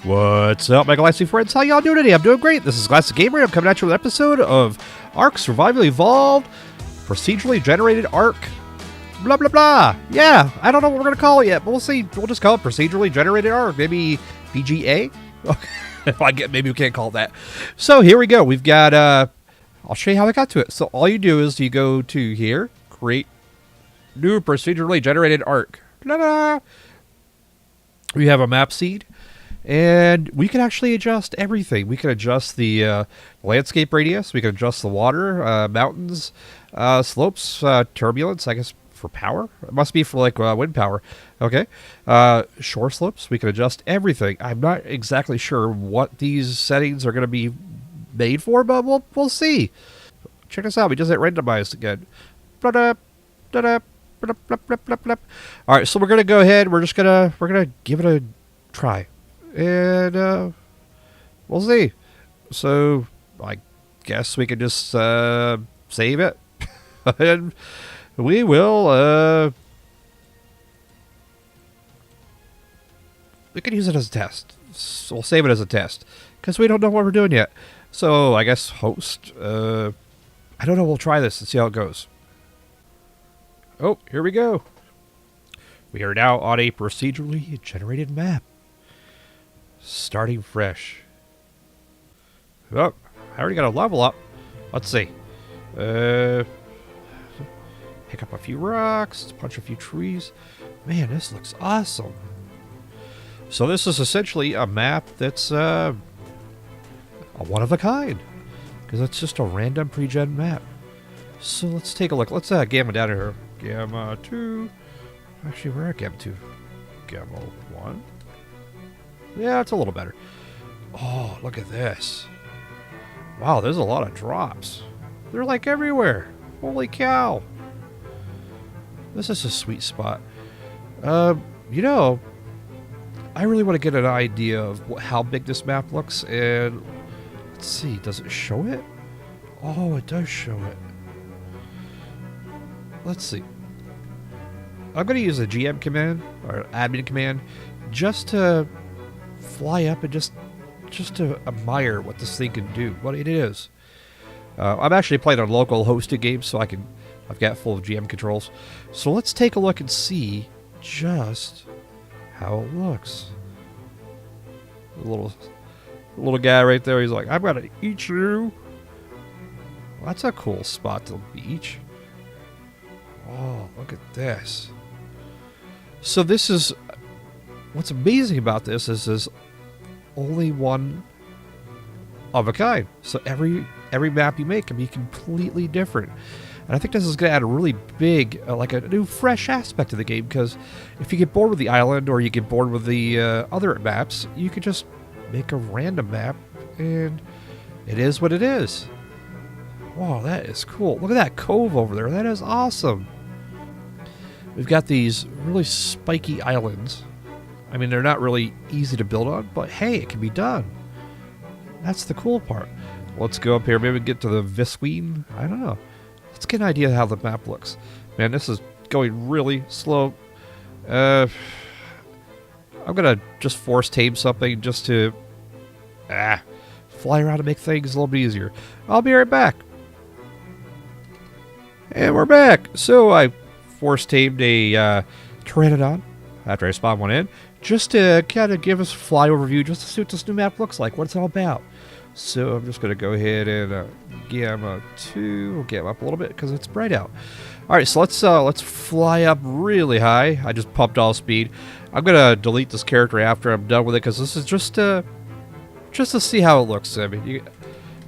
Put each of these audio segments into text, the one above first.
What's up, my Glassy Friends? How y'all doing today? I'm doing great. This is Glassic Gamer. I'm coming at you with an episode of ARK Survival Evolved, Procedurally Generated ARK. Blah, blah, blah. Yeah, I don't know what we're going to call it yet, but we'll see. We'll just call it Procedurally Generated ARK. Maybe BGA? Maybe we can't call it that. So here we go. We've got, I'll show you how I got to it. So all you do is you go to here, create new Procedurally Generated ARK. Blah, blah. We have a map seed. And we can actually adjust everything. We can adjust the landscape radius. We can adjust the water, mountains, slopes, turbulence, I guess, for power. It must be for, like, wind power. Okay. Shore slopes. We can adjust everything. I'm not exactly sure what these settings are going to be made for, but we'll see. Check this out. We just hit randomized again. All right, so we're going to go ahead. We're going to give it a try. And we'll see. So I guess we can just save it. And we will we can use it as a test. So we'll save it as a test because we don't know what we're doing yet. So I guess host, I don't know, we'll try this and see how it goes. Oh, here we go. We are now on a procedurally generated map. Starting fresh. Oh, I already got a level up. Let's see. Pick up a few rocks, punch a few trees. Man, this looks awesome. So this is essentially a map that's a one of a kind. Because it's just a random pre-gen map. So let's take a look. Let's gamma down here. Gamma 2. Actually, we're at gamma 2. Gamma 1. Yeah, it's a little better. Oh, look at this. Wow, there's a lot of drops. They're like everywhere. Holy cow. This is a sweet spot. You know, I really want to get an idea of how big this map looks. And let's see, does it show it? Oh, it does show it. Let's see. I'm going to use a GM command, or admin command, just to fly up and just to admire what this thing can do, what it is. I'm actually playing a local hosted game, so I've got full of GM controls. So let's take a look and see just how it looks. The little guy right there, he's like, I'm gonna eat you. Well, that's a cool spot to beach. Oh, look at this. So this is, what's amazing about this is only one of a kind. So every map you make can be completely different. And I think this is going to add a really big, like a new fresh aspect to the game, because if you get bored with the island or you get bored with the other maps, you could just make a random map and it is what it is. Wow, that is cool. Look at that cove over there. That is awesome. We've got these really spiky islands. I mean, they're not really easy to build on, but hey, it can be done. That's the cool part. Let's go up here. Maybe get to the Visween. I don't know. Let's get an idea of how the map looks. Man, this is going really slow. I'm going to just force tame something just to fly around and make things a little bit easier. I'll be right back. And we're back. So I force tamed a Pteranodon after I spawned one in, just to kind of give us a fly overview, just to see what this new map looks like, what it's all about. So I'm just going to go ahead and gamma 2, we'll gamma up a little bit because it's bright out. All right, so let's fly up really high. I just pumped all speed. I'm going to delete this character after I'm done with it because this is just to see how it looks. I mean,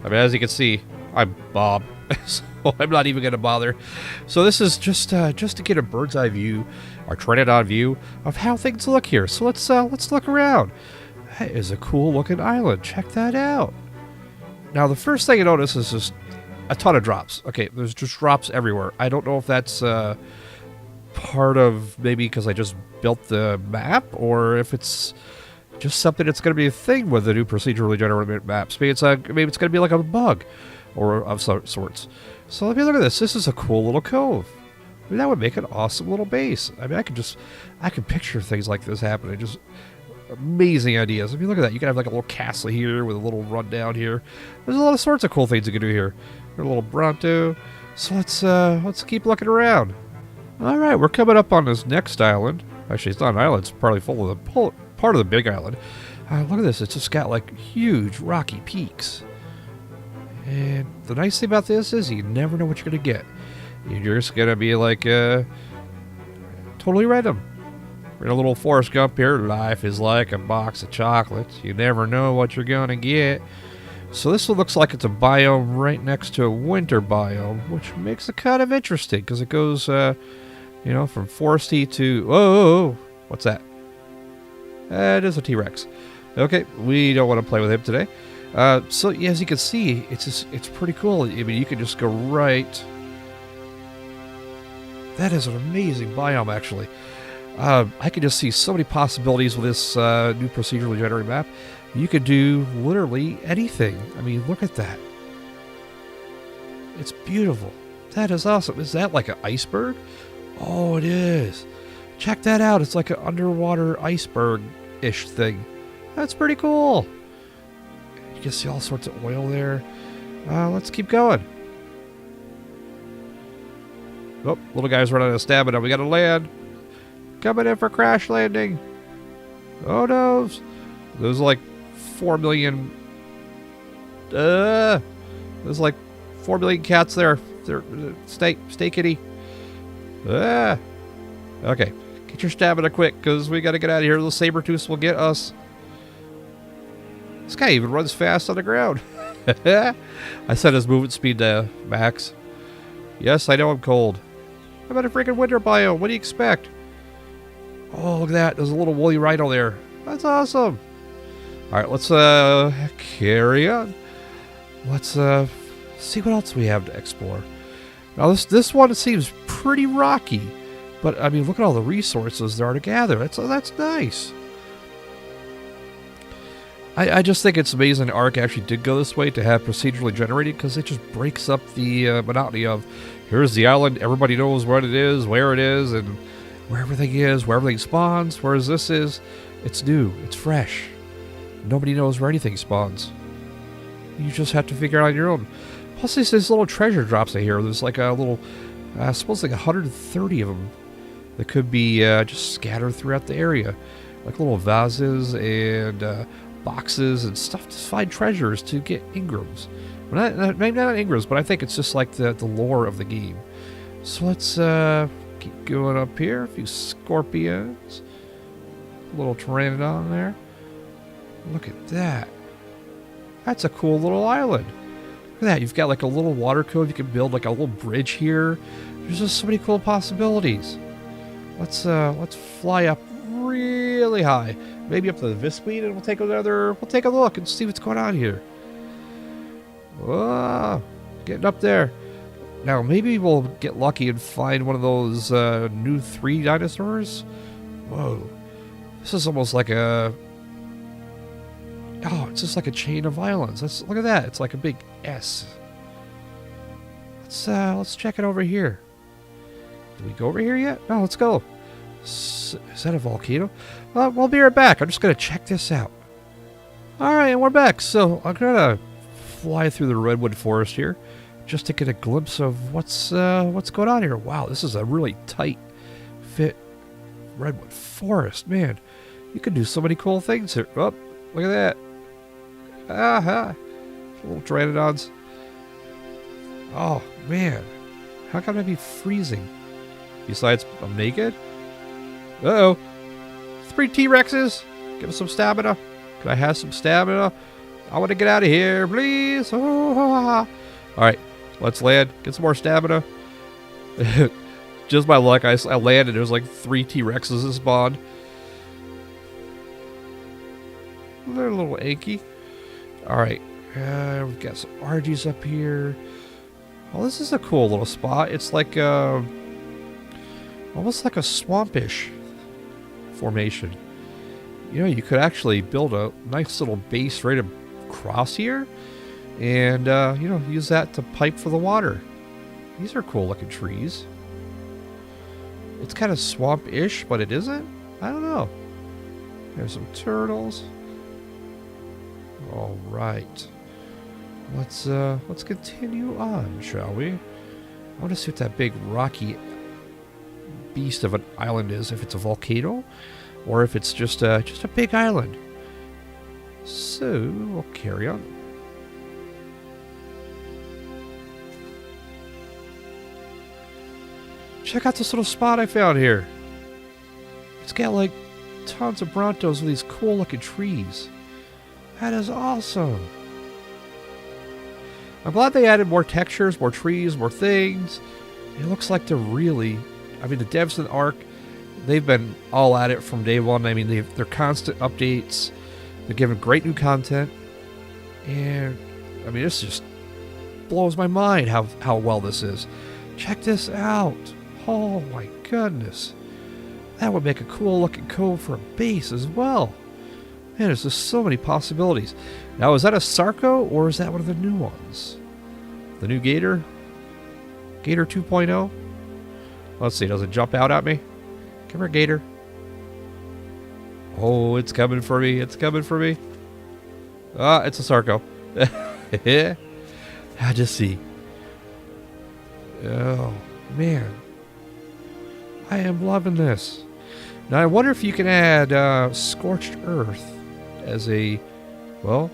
as you can see, I'm Bob, so I'm not even going to bother. So this is just to get a bird's eye view, our Pteranodon view of how things look here. So let's look around. That is a cool looking island. Check that out. Now the first thing you notice is just a ton of drops. Okay, there's just drops everywhere. I don't know if that's part of maybe because I just built the map, or if it's just something that's going to be a thing with the new procedurally generated maps. Maybe it's going to be like a bug or of sorts. So let me look at this. This is a cool little cove. I mean, that would make an awesome little base. I mean, I can picture things like this happening. Just amazing ideas. I mean, look at that. You can have like a little castle here with a little rundown here. There's a lot of sorts of cool things you can do here. A little Bronto. So let's keep looking around. All right, we're coming up on this next island. Actually, it's not an island. It's probably full of the part of the big island. Look at this. It's just got like huge rocky peaks. And the nice thing about this is you never know what you're going to get. You're just going to be like totally random. We're in a little Forrest Gump here. Life is like a box of chocolates. You never know what you're going to get. So this one looks like it's a biome right next to a winter biome, which makes it kind of interesting because it goes, from foresty to... Whoa! What's that? It is a T-Rex. Okay, we don't want to play with him today. So yeah, as you can see, it's pretty cool. I mean, you can just go right... That is an amazing biome, actually. I can just see so many possibilities with this new procedurally generated map. You could do literally anything. I mean, look at that. It's beautiful. That is awesome. Is that like an iceberg? Oh, it is. Check that out. It's like an underwater iceberg-ish thing. That's pretty cool. You can see all sorts of oil there. Let's keep going. Oh, little guy's running out of stamina. We got to land. Coming in for crash landing. Oh no. There's like 4 million. There's like 4 million cats there. Stay kitty. Okay. Get your stamina quick, because we got to get out of here. Those saber-tooths will get us. This guy even runs fast on the ground. I set his movement speed to max. Yes, I know I'm cold. I'm in a freaking winter biome. What do you expect? Oh, look at that. There's a little woolly rhino there. That's awesome. All right, let's carry on. Let's see what else we have to explore. Now, this one seems pretty rocky, but I mean, look at all the resources there are to gather. That's nice. I just think it's amazing ARK actually did go this way to have procedurally generated, because it just breaks up the monotony of here's the island, everybody knows what it is, where it is, and where everything is, where everything spawns, whereas this is, it's new, it's fresh. Nobody knows where anything spawns. You just have to figure it out on your own. Plus, there's little treasure drops in here. There's like a little, I suppose like 130 of them that could be just scattered throughout the area. Like little vases and boxes and stuff to find treasures to get engrams. Well, maybe not engrams, but I think it's just like the lore of the game. So let's keep going up here. A few scorpions. A little pteranodon there. Look at that. That's a cool little island. Look at that. You've got like a little water cove. You can build like a little bridge here. There's just so many cool possibilities. Let's fly up really high. Maybe up to the Visqueen, and we'll take a look and see what's going on here. Whoa, getting up there. Now maybe we'll get lucky and find one of those new 3 dinosaurs. Whoa, this is almost like a... Oh, it's just like a chain of islands. Look at that. It's like a big S. Let's check it over here. Did we go over here yet? No, let's go. Is that a volcano? We'll be right back. I'm just going to check this out. Alright, and we're back. So I'm going to fly through the Redwood Forest here just to get a glimpse of what's going on here. Wow, this is a really tight fit Redwood Forest. Man, you can do so many cool things here. Oh, look at that. Aha. Little pteranodons. Oh, man. How come I be freezing? Besides, I'm naked? Uh-oh. 3 T-Rexes. Give us some stamina. Can I have some stamina? I want to get out of here, please. Oh. Alright, let's land. Get some more stamina. Just by luck, I landed. There's like 3 T-Rexes that spawned. They're a little achy. Alright, we've got some RGs up here. Oh, this is a cool little spot. It's like almost like a swampish formation. You know, you could actually build a nice little base right across here and, use that to pipe for the water. These are cool looking trees. It's kind of swamp-ish, but it isn't. I don't know. There's some turtles. All right. Let's continue on, shall we? I want to see what that big rocky beast of an island is. If it's a volcano, or if it's just a big island. So we'll carry on. Check out this little spot I found here. It's got like tons of brontos with these cool looking trees. That is awesome. I'm glad they added more textures, more trees, more things. It looks like they're really, I mean, the devs in ARK, they've been all at it from day one. I mean, they're constant updates. They're giving great new content. And, I mean, this just blows my mind how well this is. Check this out. Oh, my goodness. That would make a cool looking cove for a base as well. Man, there's just so many possibilities. Now, is that a Sarco or is that one of the new ones? The new Gator? Gator 2.0? Let's see, does it jump out at me? Come here, Gator. Oh, it's coming for me. It's coming for me. Ah, it's a Sarco. How'd you see? Oh, man. I am loving this. Now, I wonder if you can add Scorched Earth as a, well,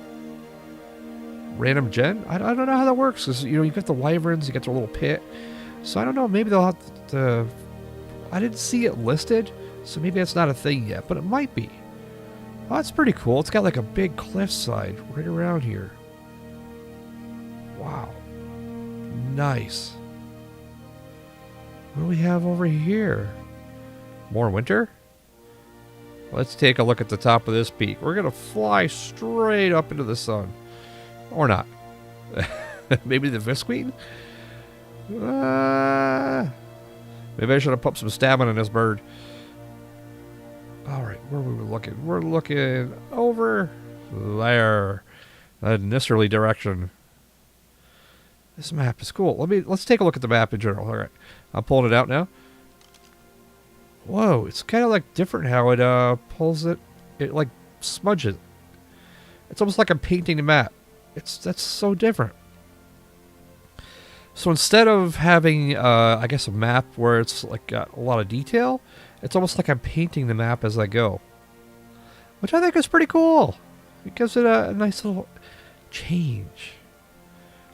random gen? I don't know how that works, because, you know, you got the wyverns, you got their little pit. So I don't know, maybe they'll have to... I didn't see it listed, so maybe that's not a thing yet, but it might be. Oh, that's pretty cool. It's got like a big cliffside right around here. Wow. Nice. What do we have over here? More winter? Let's take a look at the top of this peak. We're going to fly straight up into the sun. Or not. Maybe the Visqueen? Maybe I should have put some stamina in this bird. Alright, where were we looking? We're looking over there. In this early direction. This map is cool. Let's take a look at the map in general. Alright. I'm pulling it out now. Whoa, it's kind of like different how it pulls it. It like smudges. It's almost like I'm painting the map. That's so different. So instead of having, I guess, a map where it's like got a lot of detail, it's almost like I'm painting the map as I go, which I think is pretty cool. It gives it a nice little change.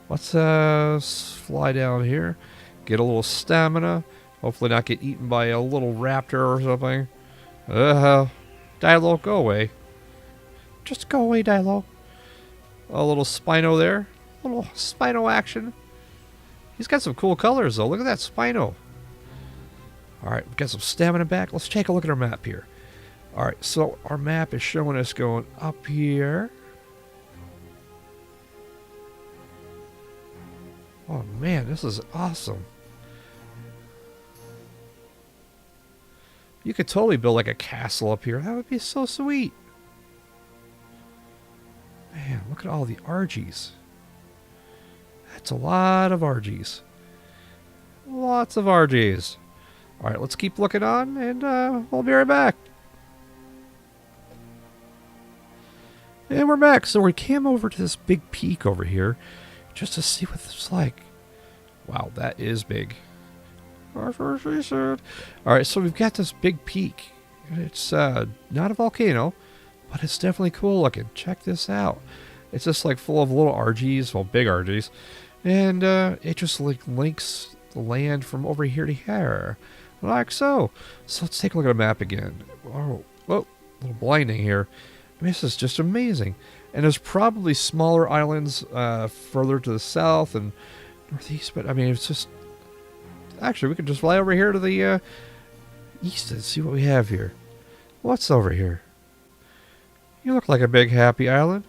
Let's fly down here, get a little stamina. Hopefully not get eaten by a little raptor or something. Dilo, go away. Just go away, Dilo. A little Spino there. A little Spino action. He's got some cool colors, though. Look at that Spino. Alright, we've got some stamina back. Let's take a look at our map here. Alright, so our map is showing us going up here. Oh, man, this is awesome. You could totally build like a castle up here. That would be so sweet. Man, look at all the RGs. That's a lot of RGs. Lots of RGs. Alright, let's keep looking on, and we'll be right back. And we're back. So we came over to this big peak over here just to see what it's like. Wow, that is big. Alright, so we've got this big peak. It's not a volcano, but it's definitely cool looking. Check this out. It's just like full of little RGs, well, big RGs. And it just like links the land from over here to here. Like so. So let's take a look at the map again. Oh, whoa, a little blinding here. I mean, this is just amazing. And there's probably smaller islands further to the south and northeast, but I mean, it's just... Actually, we could just fly over here to the east and see what we have here. What's over here? You look like a big happy island.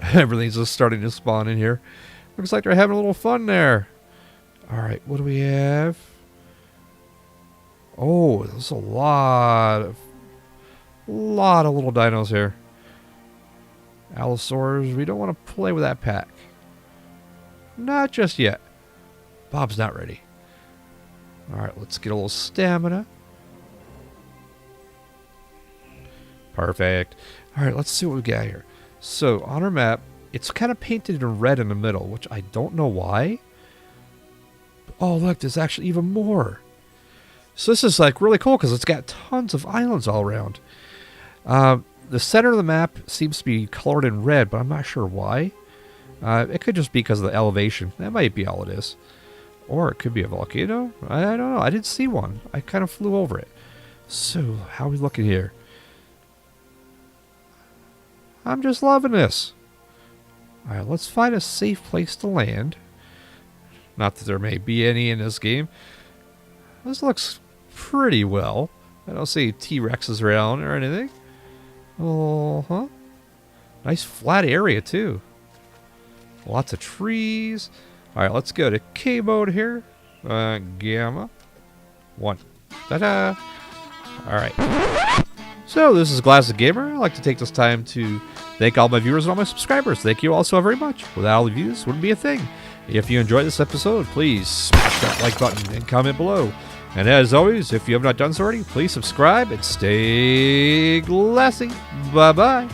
Everything's just starting to spawn in here. Looks like they're having a little fun there. Alright, what do we have? Oh, there's a lot of little dinos here. Allosaurs, we don't want to play with that pack. Not just yet. Bob's not ready. Alright, let's get a little stamina. Perfect. All right, let's see what we got here. So on our map, it's kind of painted in red in the middle, which I don't know why. Oh, look, there's actually even more. So this is like really cool because it's got tons of islands all around. The center of the map seems to be colored in red, but I'm not sure why. It could just be because of the elevation. That might be all it is. Or it could be a volcano. I don't know. I didn't see one. I kind of flew over it. So, how are we looking here? I'm just loving this. Alright, let's find a safe place to land. Not that there may be any in this game. This looks pretty well. I don't see T-Rexes around or anything. Oh, nice flat area too. Lots of trees. Alright, let's go to K mode here. Gamma. 1. Ta-da! Alright. So, this is Glassic Gamer. I'd like to take this time to thank all my viewers and all my subscribers. Thank you all so very much. Without all the views, wouldn't be a thing. If you enjoyed this episode, please smash that like button and comment below. And as always, if you have not done so already, please subscribe and stay glassy. Bye-bye.